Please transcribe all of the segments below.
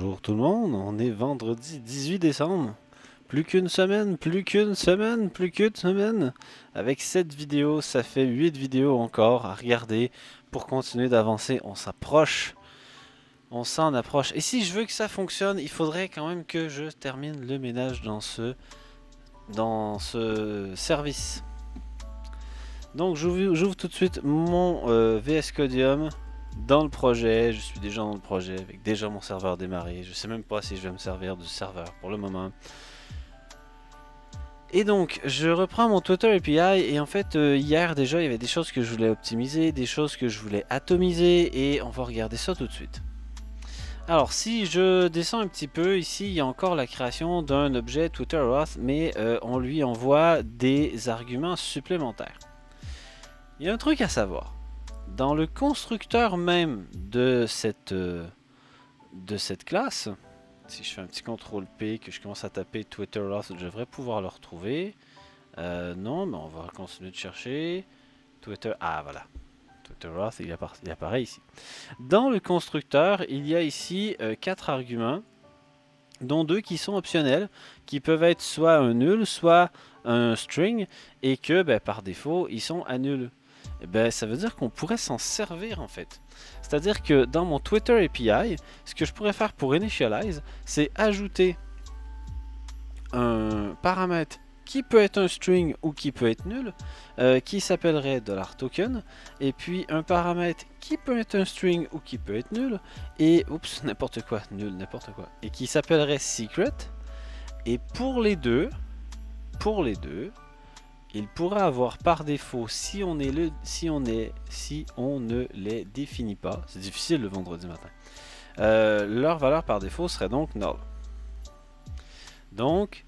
Bonjour tout le monde, on est vendredi 18 décembre. Plus qu'une semaine, plus qu'une semaine, plus qu'une semaine. Avec cette vidéo, ça fait 8 vidéos encore à regarder pour continuer d'avancer. On s'approche, on s'en approche. Et si je veux que ça fonctionne, il faudrait quand même que je termine le ménage dans ce service. Donc j'ouvre tout de suite mon VS Codium dans le projet. Je suis déjà dans le projet avec déjà mon serveur démarré. Je sais même pas si je vais me servir du serveur pour le moment. Et donc je reprends mon Twitter API et en fait hier déjà il y avait des choses que je voulais optimiser, des choses que je voulais atomiser et on va regarder ça tout de suite. Alors si je descends un petit peu, ici il y a encore la création d'un objet Twitter Auth, mais on lui envoie des arguments supplémentaires. Il y a un truc à savoir. Dans le constructeur même de cette classe, si je fais un petit CTRL P, que je commence à taper Twitter Auth, je devrais pouvoir le retrouver. Non, mais on va continuer de chercher. Twitter, ah voilà. Twitter Auth, il apparaît ici. Dans le constructeur, il y a ici 4 arguments, dont 2 qui sont optionnels, qui peuvent être soit un nul, soit un string, et que par défaut, ils sont à nul. Ça veut dire qu'on pourrait s'en servir en fait. C'est-à-dire que dans mon Twitter API, ce que je pourrais faire pour initialize, c'est ajouter un paramètre qui peut être un string ou qui peut être nul, qui s'appellerait $token, et puis un paramètre qui peut être un string ou qui peut être nul, et oups, n'importe quoi, nul, n'importe quoi, et qui s'appellerait secret. Et pour les deux, il pourra avoir par défaut, si on ne les définit pas, c'est difficile le vendredi matin, leur valeur par défaut serait donc null. Donc,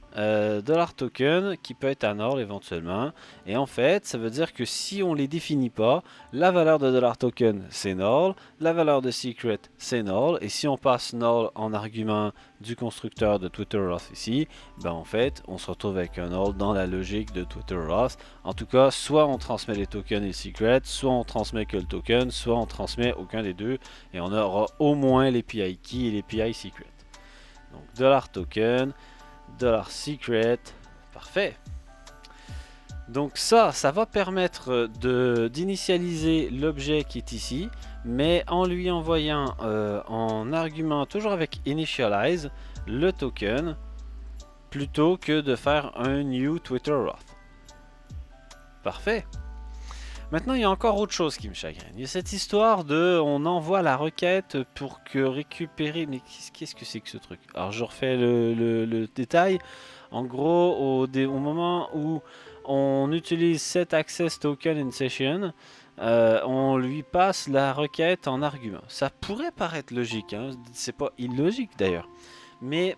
$token qui peut être à null éventuellement. Et en fait, ça veut dire que si on les définit pas, la valeur de $token c'est null, la valeur de secret c'est null. Et si on passe null en argument du constructeur de Twitter Auth ici, en fait, on se retrouve avec un null dans la logique de Twitter Auth. En tout cas, soit on transmet les tokens et le secret, soit on transmet que le token, soit on transmet aucun des deux. Et on aura au moins les PI key et les PI secret. Donc, $token. $secret, parfait. Donc ça va permettre d'initialiser l'objet qui est ici, mais en lui envoyant en argument, toujours avec initialize, le token, plutôt que de faire un new Twitter Auth. Parfait. Maintenant, il y a encore autre chose qui me chagrine. Il y a cette histoire de on envoie la requête pour que récupérer. Mais qu'est-ce que c'est que ce truc? Alors, je refais le détail. En gros, au moment où on utilise set access token in session, on lui passe la requête en argument. Ça pourrait paraître logique, hein? C'est pas illogique d'ailleurs. Mais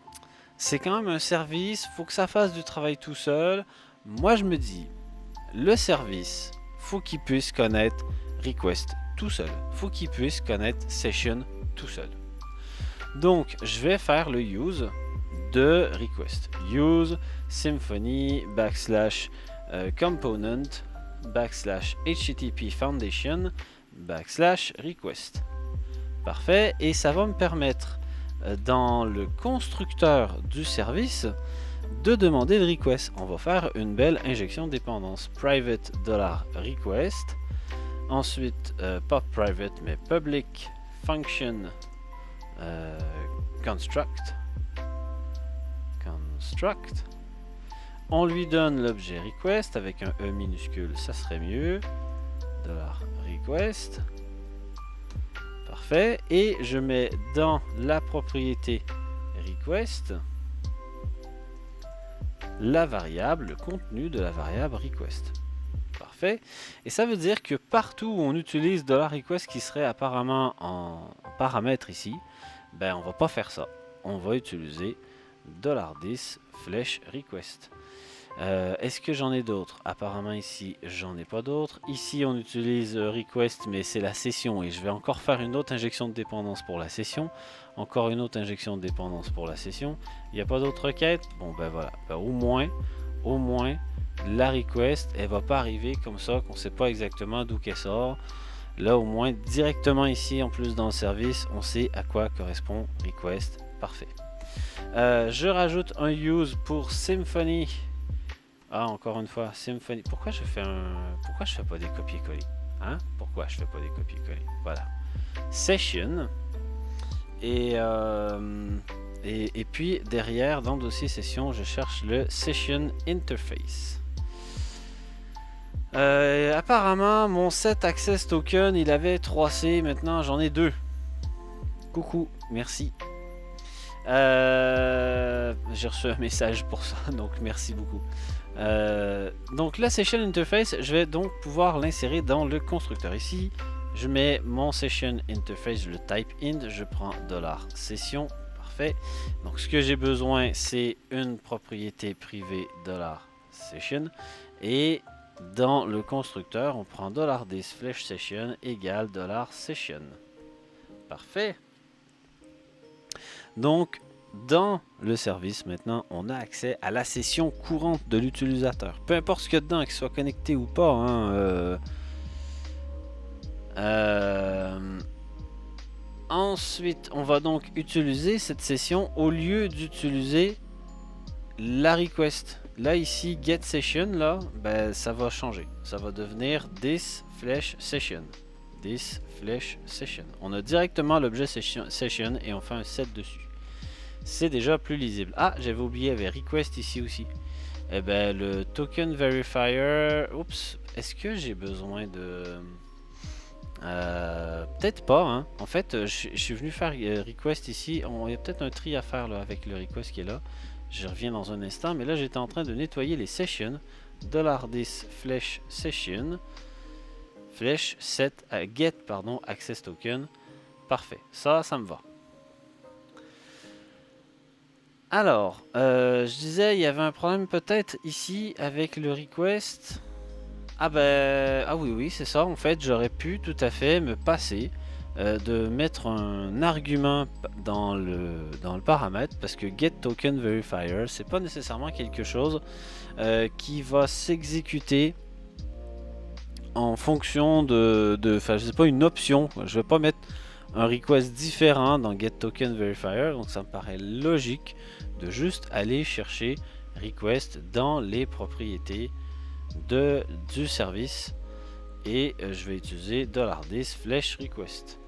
c'est quand même un service, faut que ça fasse du travail tout seul. Moi, je me dis, le service, faut qu'il puisse connaître request tout seul. Faut qu'il puisse connaître session tout seul. Donc, je vais faire le use de request. Use symfony /component /http foundation /request. Parfait. Et ça va me permettre dans le constructeur du service de demander le request. On va faire une belle injection de dépendance. Private $request. Ensuite, pas private, mais public function construct. On lui donne l'objet request avec un E minuscule, ça serait mieux. $request. Parfait. Et je mets dans la propriété request la variable, le contenu de la variable request. Parfait. Et ça veut dire que partout où on utilise $request qui serait apparemment en paramètre ici, on va pas faire ça. On va utiliser $10 flèche request. Est-ce que j'en ai d'autres? Apparemment ici, j'en ai pas d'autres. Ici, on utilise request, mais c'est la session. Et je vais encore faire une autre injection de dépendance pour la session. Encore une autre injection de dépendance pour la session. Il n'y a pas d'autre requête? Bon, voilà. Au moins, la request, elle va pas arriver comme ça, qu'on sait pas exactement d'où qu'elle sort. Là, au moins, directement ici, en plus dans le service, on sait à quoi correspond request parfait. Je rajoute un use pour Symfony. Ah, encore une fois, Symfony. Pourquoi je fais pas des copier-coller? Hein? Pourquoi je fais pas des copier-coller? Voilà. Session. Et puis derrière, dans le dossier session, je cherche le Session Interface. Apparemment, mon set Access Token, il avait 3C. Maintenant, j'en ai 2. Coucou, merci. J'ai reçu un message pour ça, donc merci beaucoup. Donc la Session Interface, je vais donc pouvoir l'insérer dans le constructeur. Ici, je mets mon Session Interface, je le type int, je prends $session, parfait. Donc ce que j'ai besoin, c'est une propriété privée $session, et dans le constructeur, on prend $session égale $session. Parfait. Donc, dans le service, maintenant, on a accès à la session courante de l'utilisateur. Peu importe ce qu'il y a dedans, qu'il soit connecté ou pas. Hein, ensuite, on va donc utiliser cette session au lieu d'utiliser la request. Là, ici, get session, là, ben, ça va changer. Ça va devenir this flash session. This flash session. On a directement l'objet session et on fait un set dessus. C'est déjà plus lisible. Ah, j'avais oublié, il y avait request ici aussi. Eh ben, le token verifier. Oups, est-ce que j'ai besoin de. Peut-être pas, hein. En fait, je suis venu faire request ici. Il y a peut-être un tri à faire là, avec le request qui est là. Je reviens dans un instant, mais là j'étais en train de nettoyer les sessions. $this flash session. Flash set get pardon access token. Parfait, ça me va. Alors, je disais, il y avait un problème peut-être ici avec le request. Ah ben, ah oui, c'est ça. En fait, j'aurais pu tout à fait me passer de mettre un argument dans le paramètre, parce que get token verifier, c'est pas nécessairement quelque chose qui va s'exécuter en fonction enfin, c'est pas une option. Je vais pas mettre un request différent dans get token verifier, donc ça me paraît logique de juste aller chercher request dans les propriétés du service, et je vais utiliser $this flash request.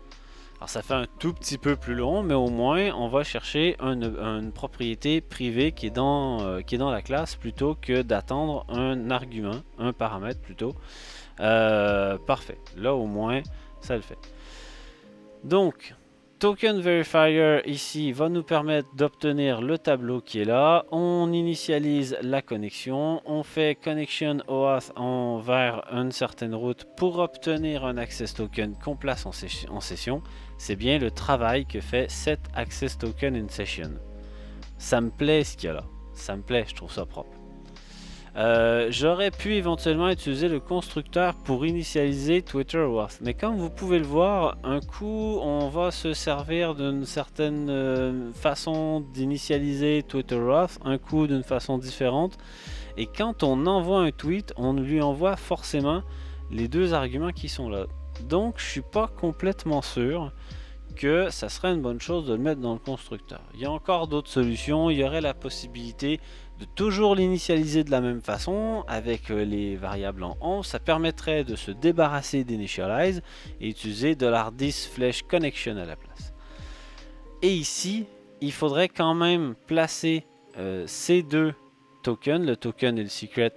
Alors ça fait un tout petit peu plus long, mais au moins on va chercher une propriété privée qui est dans la classe, plutôt que d'attendre un argument, un paramètre plutôt. Parfait, là au moins ça le fait. Donc token verifier ici va nous permettre d'obtenir le tableau qui est là. On initialise la connexion, on fait connection OAuth vers une certaine route pour obtenir un access token qu'on place en session. C'est bien le travail que fait set access token in session. Ça me plaît ce qu'il y a là, ça me plaît, je trouve ça propre. J'aurais pu éventuellement utiliser le constructeur pour initialiser Twitter OAuth, mais comme vous pouvez le voir, un coup on va se servir d'une certaine façon d'initialiser Twitter OAuth, un coup d'une façon différente, et quand on envoie un tweet, on lui envoie forcément les deux arguments qui sont là. Donc je suis pas complètement sûr que ça serait une bonne chose de le mettre dans le constructeur. Il y a encore d'autres solutions. Il y aurait la possibilité de toujours l'initialiser de la même façon avec les variables en on. Ça permettrait de se débarrasser d'initialize et utiliser $this flash connection à la place. Et ici, il faudrait quand même placer ces deux tokens, le token et le secret,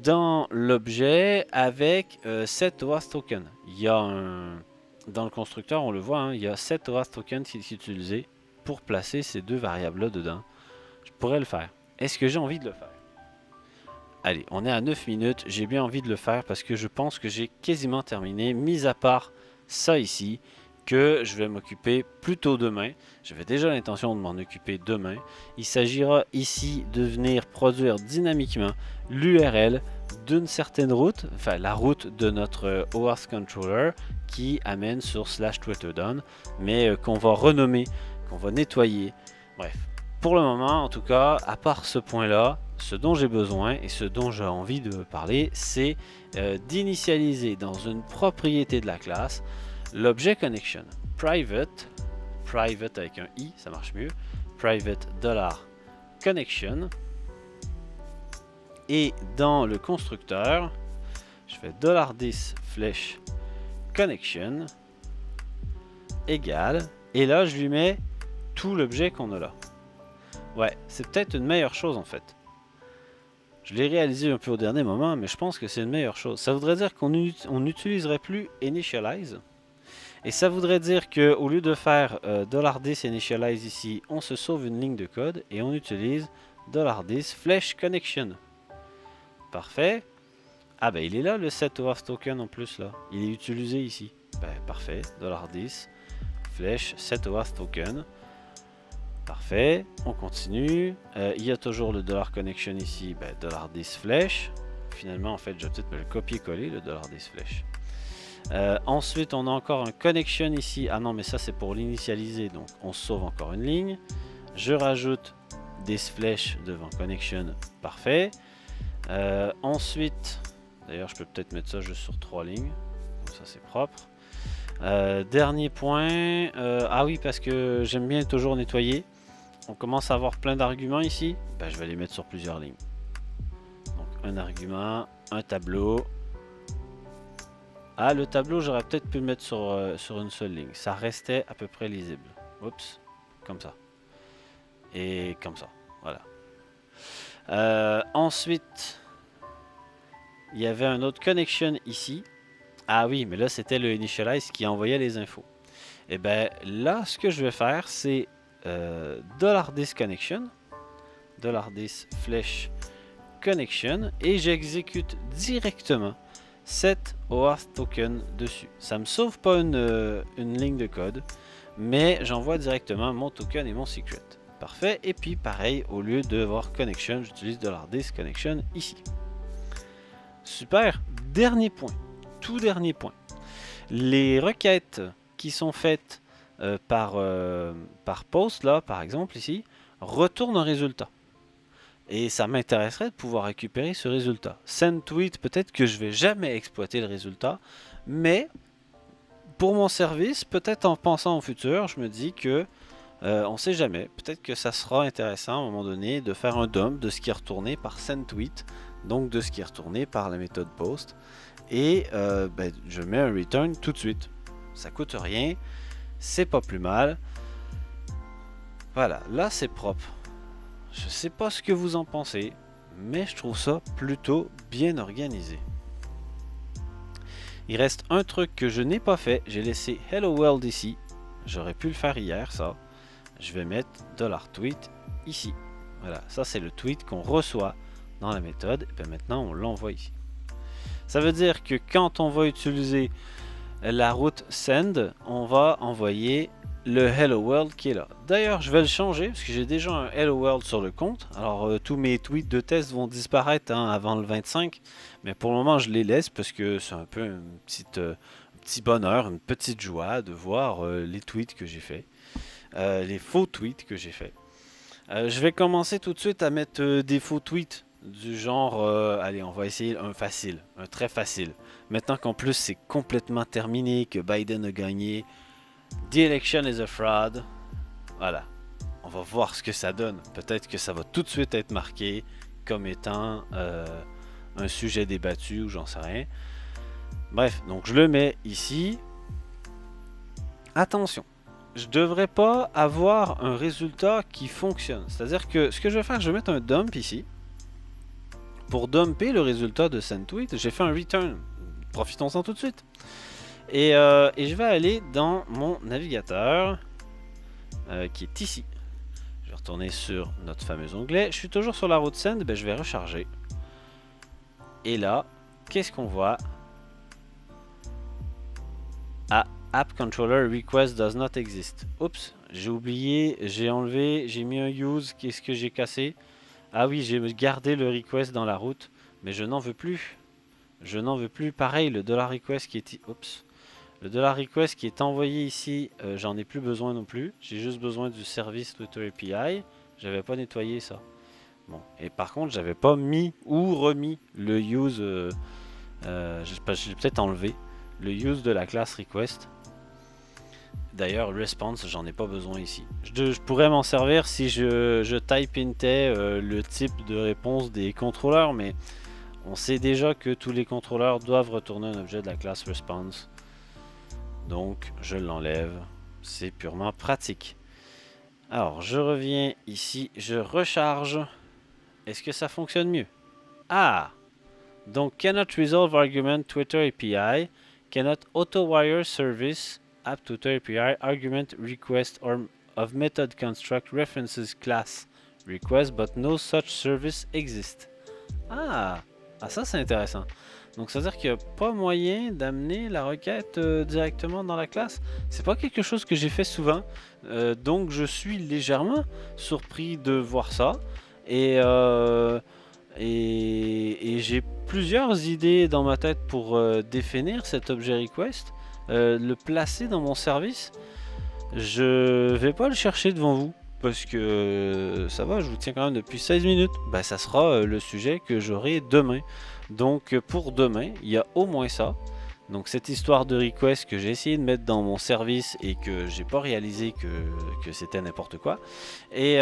dans l'objet avec set OAuth token. Il y a dans le constructeur, on le voit, hein, il y a set OAuth token qui est utilisé pour placer ces deux variables là dedans. Je pourrais le faire. Est-ce que j'ai envie de le faire? Allez, on est à 9 minutes. J'ai bien envie de le faire parce que je pense que j'ai quasiment terminé, mis à part ça ici, que je vais m'occuper plus tôt demain. J'avais déjà l'intention de m'en occuper demain. Il s'agira ici de venir produire dynamiquement l'URL d'une certaine route, enfin la route de notre OAuth controller qui amène sur /TwitterDone, mais qu'on va renommer, qu'on va nettoyer. Bref, pour le moment en tout cas, à part ce point là, ce dont j'ai besoin et ce dont j'ai envie de parler, c'est d'initialiser dans une propriété de la classe l'objet connection private private avec un i, ça marche mieux. Private $connection. Et dans le constructeur, je fais $10 flèche connection égale. Et là, je lui mets tout l'objet qu'on a là. Ouais, c'est peut-être une meilleure chose en fait. Je l'ai réalisé un peu au dernier moment, mais je pense que c'est une meilleure chose. Ça voudrait dire qu'on n'utiliserait plus initialize. Et ça voudrait dire qu'au lieu de faire $10 initialize ici, on se sauve une ligne de code et on utilise $10 flèche connection. Parfait. Ah ben il est là le setOAuth token en plus là. Il est utilisé ici. Ben parfait. $10 flèche setOAuth token. Parfait, on continue. Il y a toujours le $connection ici, ben, $10 flèche. Finalement, en fait, je vais peut-être me le copier-coller, le $10 flèche. Ensuite, on a encore un connection ici. Ah non, mais ça, c'est pour l'initialiser, donc on sauve encore une ligne. Je rajoute des flèches devant connection, parfait. Ensuite, d'ailleurs, je peux peut-être mettre ça juste sur 3 lignes. Donc ça, c'est propre. Dernier point. Ah oui, parce que j'aime bien toujours nettoyer. On commence à avoir plein d'arguments ici. Ben, je vais les mettre sur plusieurs lignes. Donc un argument, un tableau. Ah, le tableau, j'aurais peut-être pu le mettre sur une seule ligne. Ça restait à peu près lisible. Oups, comme ça. Et comme ça, voilà. Ensuite, il y avait un autre connection ici. Ah oui, mais là, c'était le initialize qui envoyait les infos. Et bien là, ce que je vais faire, c'est $10 connection, $10 flèche connection, et j'exécute directement setOAuth token dessus. Ça me sauve pas une ligne de code, mais j'envoie directement mon token et mon secret. Parfait. Et puis pareil, au lieu de voir connection, j'utilise $10 connection ici. Super. Dernier point, tout dernier point. Les requêtes qui sont faites par post, là, par exemple, ici, retourne un résultat. Et ça m'intéresserait de pouvoir récupérer ce résultat. Send tweet, peut-être que je vais jamais exploiter le résultat, mais pour mon service, peut-être en pensant au futur, je me dis que on sait jamais. Peut-être que ça sera intéressant à un moment donné de faire un dump de ce qui est retourné par send tweet, donc de ce qui est retourné par la méthode post. Et ben, je mets un return tout de suite. Ça coûte rien. C'est pas plus mal. Voilà, là c'est propre. Je sais pas ce que vous en pensez, mais je trouve ça plutôt bien organisé. Il reste un truc que je n'ai pas fait. J'ai laissé Hello World ici. J'aurais pu le faire hier, ça. Je vais mettre $tweet ici. Voilà, ça c'est le tweet qu'on reçoit dans la méthode. Et bien maintenant on l'envoie ici. Ça veut dire que quand on va utiliser la route send, on va envoyer le Hello World qui est là. D'ailleurs, je vais le changer parce que j'ai déjà un Hello World sur le compte. Alors, tous mes tweets de test vont disparaître avant le 25. Mais pour le moment, je les laisse parce que c'est un peu un petit bonheur, une petite joie de voir les tweets que j'ai fait. Les faux tweets que j'ai fait. Je vais commencer tout de suite à mettre des faux tweets du genre, allez, on va essayer un facile, un très facile. Maintenant qu'en plus c'est complètement terminé, que Biden a gagné, the election is a fraud. Voilà, on va voir ce que ça donne. Peut-être que ça va tout de suite être marqué comme étant un sujet débattu ou j'en sais rien. Bref, donc je le mets ici. Attention, je devrais pas avoir un résultat qui fonctionne. C'est-à-dire que ce que je vais faire, je vais mettre un dump ici. Pour dumper le résultat de sendTweet, j'ai fait un return. Profitons-en tout de suite. Et je vais aller dans mon navigateur qui est ici. Je vais retourner sur notre fameux onglet. Je suis toujours sur la route send, ben je vais recharger. Et là, qu'est-ce qu'on voit? Ah, App Controller Request does not exist. Oups, j'ai oublié, j'ai enlevé, j'ai mis un use. Qu'est-ce que j'ai cassé? Ah oui, j'ai gardé le request dans la route, mais je n'en veux plus. Je n'en veux plus. Pareil, le $request qui est... Oups. Le $request qui est envoyé ici, j'en ai plus besoin non plus. J'ai juste besoin du service Twitter API. J'avais pas nettoyé ça. Bon. Et par contre, j'avais pas mis ou remis le use... je l'ai peut-être enlevé. Le use de la classe request. D'ailleurs, response, j'en ai pas besoin ici. Je pourrais m'en servir si je type intais le type de réponse des contrôleurs, mais on sait déjà que tous les contrôleurs doivent retourner un objet de la classe response. Donc, je l'enlève. C'est purement pratique. Alors, je reviens ici, je recharge. Est-ce que ça fonctionne mieux? Ah! Donc, cannot resolve argument Twitter API, cannot auto-wire service, app Twitter API, argument request or of method construct references class request, but no such service exist. Ah! Ah, ça c'est intéressant. Donc, ça veut dire qu'il n'y a pas moyen d'amener la requête directement dans la classe. C'est pas quelque chose que j'ai fait souvent. Donc, je suis légèrement surpris de voir ça. Et j'ai plusieurs idées dans ma tête pour définir cet objet request, le placer dans mon service. Je vais pas le chercher devant vous parce que ça va, je vous tiens quand même depuis 16 minutes. Ben, ça sera le sujet que j'aurai demain. Donc pour demain, il y a au moins ça. Donc cette histoire de request que j'ai essayé de mettre dans mon service et que j'ai pas réalisé que c'était n'importe quoi. Et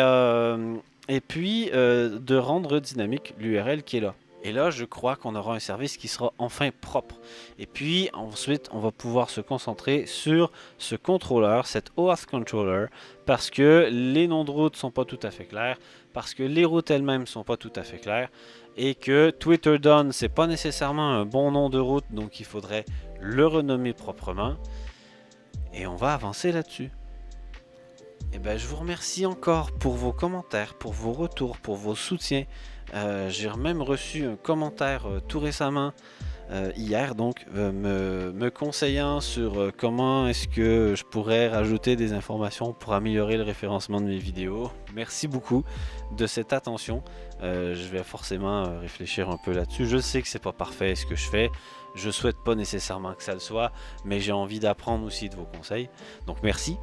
puis de rendre dynamique l'URL qui est là. Et là, je crois qu'on aura un service qui sera enfin propre. Et puis ensuite, on va pouvoir se concentrer sur ce contrôleur, cet OAuth controller, parce que les noms de routes sont pas tout à fait clairs, parce que les routes elles-mêmes sont pas tout à fait claires, et que TwitterDone, c'est pas nécessairement un bon nom de route, donc il faudrait le renommer proprement. Et on va avancer là-dessus. Et ben, je vous remercie encore pour vos commentaires, pour vos retours, pour vos soutiens. J'ai même reçu un commentaire tout récemment, hier, donc, me conseillant sur comment est-ce que je pourrais rajouter des informations pour améliorer le référencement de mes vidéos. Merci beaucoup de cette attention. Je vais forcément réfléchir un peu là-dessus. Je sais que c'est pas parfait ce que je fais. Je souhaite pas nécessairement que ça le soit, mais j'ai envie d'apprendre aussi de vos conseils. Donc merci.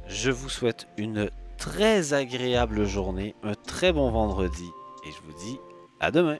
Je vous souhaite une très agréable journée, un très bon vendredi et je vous dis à demain.